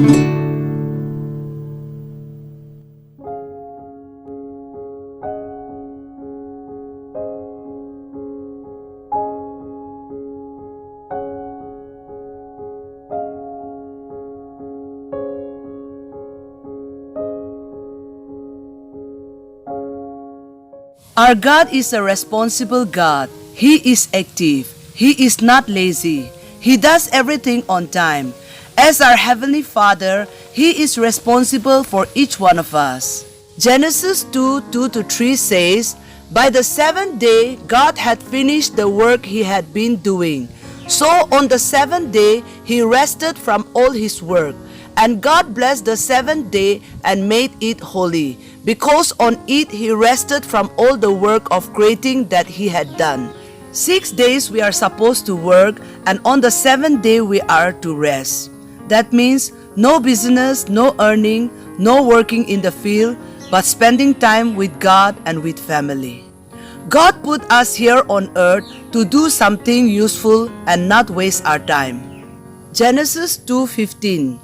Our God is a responsible God. He is active. He is not lazy. He does everything on time. As our Heavenly Father, He is responsible for each one of us. Genesis 2:2-3 says, "By the seventh day, God had finished the work He had been doing. So on the seventh day, He rested from all His work. And God blessed the seventh day and made it holy, because on it He rested from all the work of creating that He had done." 6 days we are supposed to work, and on the seventh day we are to rest. That means no business, no earning, no working in the field, but spending time with God and with family. God put us here on earth to do something useful and not waste our time. Genesis 2:15.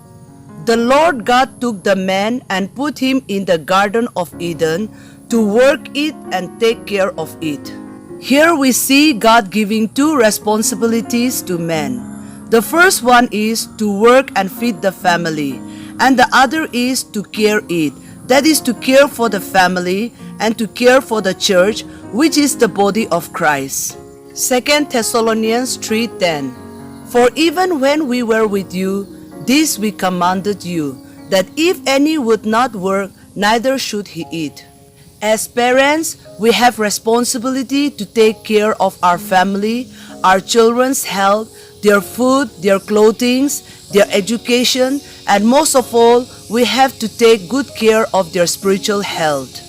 The Lord God took the man and put him in the Garden of Eden to work it and take care of it. Here we see God giving two responsibilities to man. The first one is to work and feed the family, and the other is to care it, that is to care for the family and to care for the church, which is the body of Christ. 2 Thessalonians 3:10. For even when we were with you, this we commanded you, that if any would not work, neither should he eat. As parents, we have responsibility to take care of our family, our children's health, their food, their clothing, their education, and most of all, we have to take good care of their spiritual health.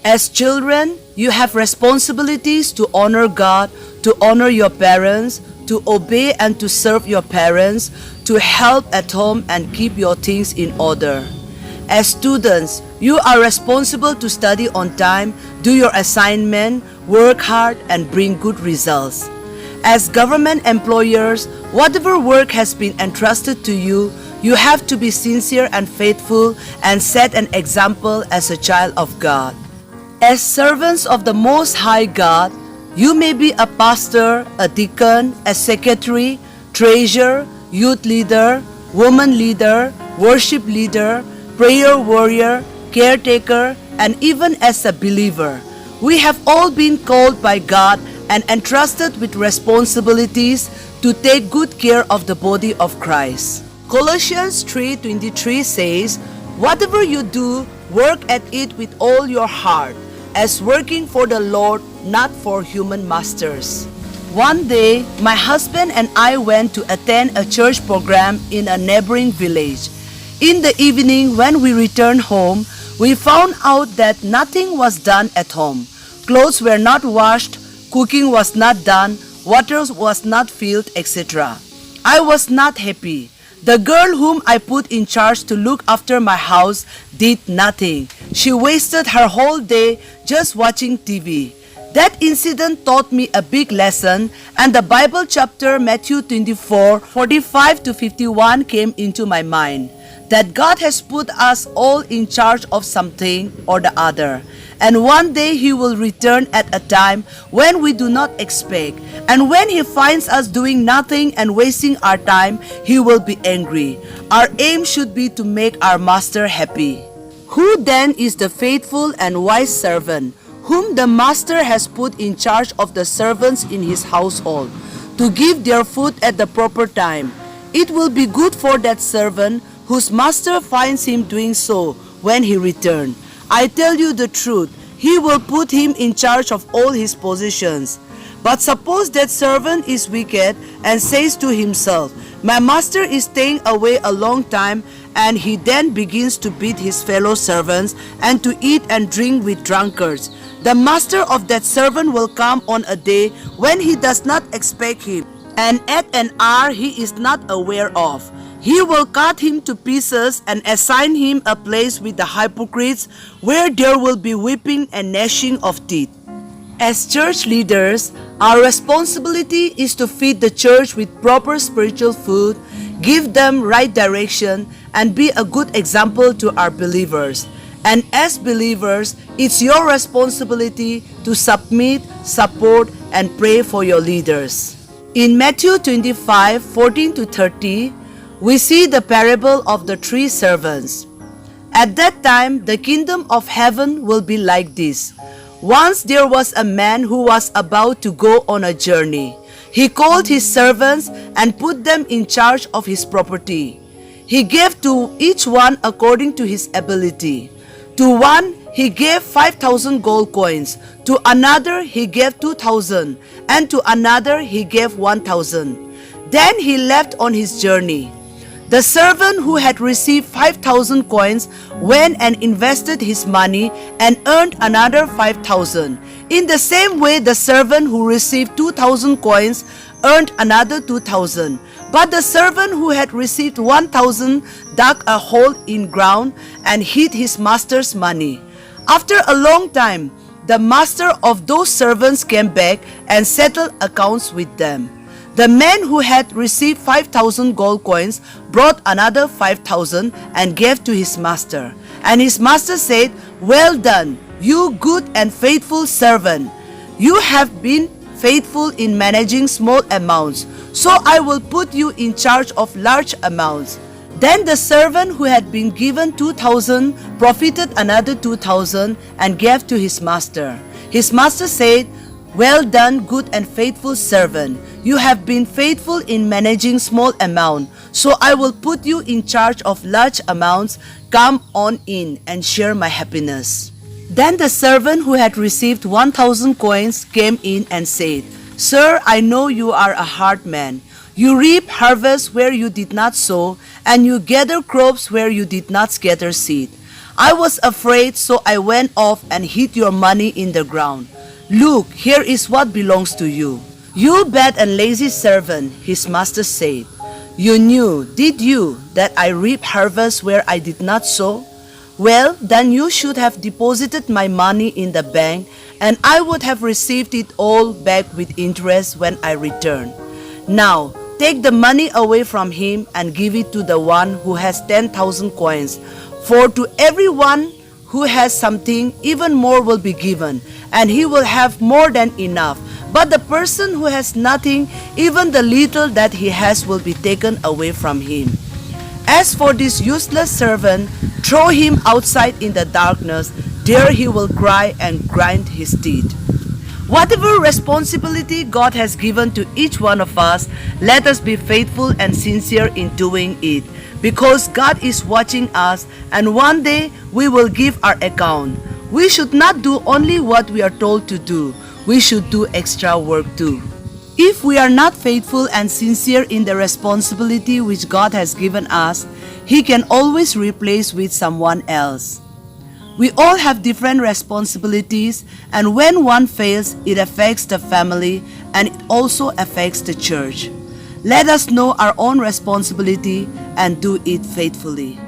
As children, you have responsibilities to honor God, to honor your parents, to obey and to serve your parents, to help at home and keep your things in order. As students, you are responsible to study on time, do your assignment, work hard, and bring good results. As government employers, whatever work has been entrusted to you, you have to be sincere and faithful and set an example as a child of God. As servants of the Most High God, you may be a pastor, a deacon, a secretary, treasurer, youth leader, woman leader, worship leader, prayer warrior, caretaker, and even as a believer. We have all been called by God and entrusted with responsibilities to take good care of the body of Christ. Colossians 3:23 says, "Whatever you do, work at it with all your heart, as working for the Lord, not for human masters." One day, my husband and I went to attend a church program in a neighboring village. In the evening, when we returned home, we found out that nothing was done at home. Clothes were not washed, cooking was not done, water was not filled, etc. I was not happy. The girl whom I put in charge to look after my house did nothing. She wasted her whole day just watching TV. That incident taught me a big lesson, and the Bible chapter Matthew 24:45-51 came into my mind. That God has put us all in charge of something or the other. And one day He will return at a time when we do not expect. And when He finds us doing nothing and wasting our time, He will be angry. Our aim should be to make our Master happy. Who then is the faithful and wise servant, whom the Master has put in charge of the servants in his household, to give their food at the proper time? It will be good for that servant whose master finds him doing so when he returns. I tell you the truth, he will put him in charge of all his possessions. But suppose that servant is wicked and says to himself, "My master is staying away a long time," and he then begins to beat his fellow servants and to eat and drink with drunkards. The master of that servant will come on a day when he does not expect him, and at an hour he is not aware of. He will cut him to pieces and assign him a place with the hypocrites, where there will be weeping and gnashing of teeth. As church leaders, our responsibility is to feed the church with proper spiritual food, give them right direction, and be a good example to our believers. And as believers, it's your responsibility to submit, support, and pray for your leaders. In Matthew 25:14 to 30, we see the parable of the 3 servants. At that time, the kingdom of heaven will be like this. Once there was a man who was about to go on a journey. He called his servants and put them in charge of his property. He gave to each one according to his ability. To one he gave 5,000 gold coins, to another he gave 2,000, and to another he gave 1,000. Then he left on his journey. The servant who had received 5,000 coins went and invested his money and earned another 5,000. In the same way, the servant who received 2,000 coins earned another 2,000. But the servant who had received 1,000 dug a hole in ground and hid his master's money. After a long time, the master of those servants came back and settled accounts with them. The man who had received 5,000 gold coins brought another 5,000 and gave to his master. And his master said, "Well done, you good and faithful servant. You have been faithful in managing small amounts, so I will put you in charge of large amounts." Then the servant who had been given 2,000 profited another 2,000 and gave to his master. His master said, "Well done, good and faithful servant. You have been faithful in managing small amount, so I will put you in charge of large amounts. Come on in and share my happiness." Then the servant who had received 1,000 coins came in and said, "Sir, I know you are a hard man. You reap harvest where you did not sow, and you gather crops where you did not scatter seed. I was afraid, so I went off and hid your money in the ground. Look, here is what belongs to you." "You bad and lazy servant," his master said. "You knew, did you, that I reap harvest where I did not sow? Well, then you should have deposited my money in the bank, and I would have received it all back with interest when I return. Now, take the money away from him and give it to the one who has 10,000 coins. For to everyone who has something, even more will be given, and he will have more than enough. But the person who has nothing, even the little that he has will be taken away from him. As for this useless servant, throw him outside in the darkness. There he will cry and grind his teeth." Whatever responsibility God has given to each one of us, let us be faithful and sincere in doing it, because God is watching us, and one day we will give our account. We should not do only what we are told to do. We should do extra work too. If we are not faithful and sincere in the responsibility which God has given us, He can always replace with someone else. We all have different responsibilities, and when one fails, it affects the family and it also affects the church. Let us know our own responsibility and do it faithfully.